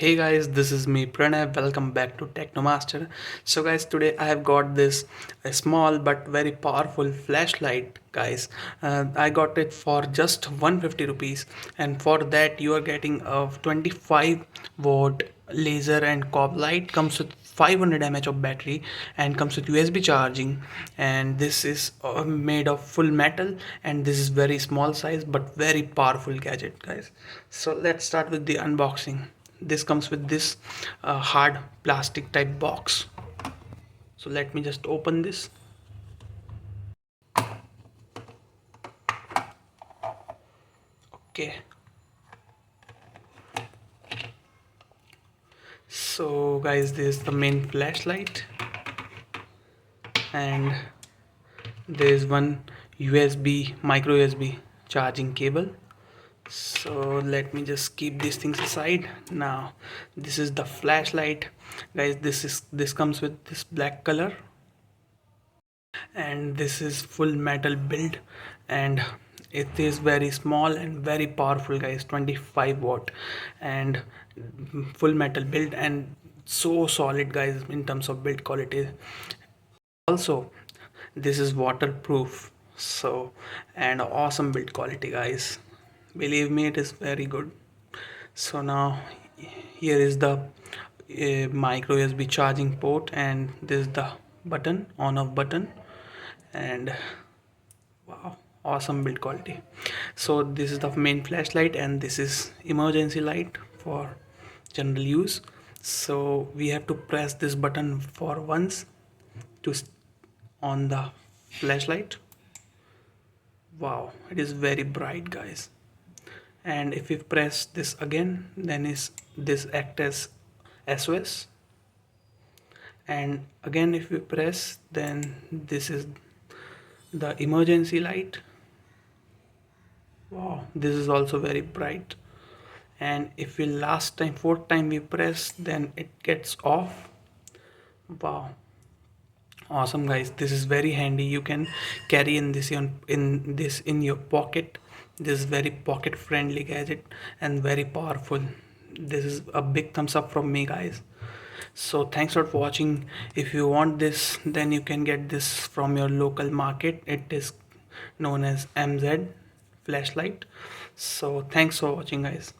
Hey guys, this is me Pranay. Welcome back to Technomaster. So guys, today I have got this a small but very powerful flashlight, guys. I got it for just 150 rupees, and for that you are getting a 25-watt laser and cob light. Comes with 500 mAh of battery and comes with USB charging, and this is made of full metal, and this is very small size but very powerful gadget, guys. So let's start with the unboxing. This comes with this hard plastic type box. So let me just open this. Okay, so guys, this is the main flashlight, and there is one USB micro USB charging cable. So let me just keep these things aside. Now this is the flashlight, guys. This comes with this black color, and this is full metal build, and it is very small and very powerful, guys. 25 watt and full metal build, and so solid, guys, in terms of build quality. Also, this is waterproof, so and awesome build quality, guys. Believe me, it is very good. So now here is the micro USB charging port, and this is the button, on off button, and wow, awesome build quality. So this is the main flashlight, and this is emergency light for general use. So we have to press this button for once to on the flashlight. Wow, it is very bright, guys. And if we press this again, then is this act as SOS, and again if we press, then this is the emergency light. Wow, this is also very bright. And if we fourth time we press, then it gets off. Wow, awesome, guys. This is very handy. You can carry in your pocket. This is very pocket friendly gadget and very powerful. This is a big thumbs up from me, guys. So thanks for watching. If you want this, then you can get this from your local market. It is known as MZ flashlight. So thanks for watching, guys.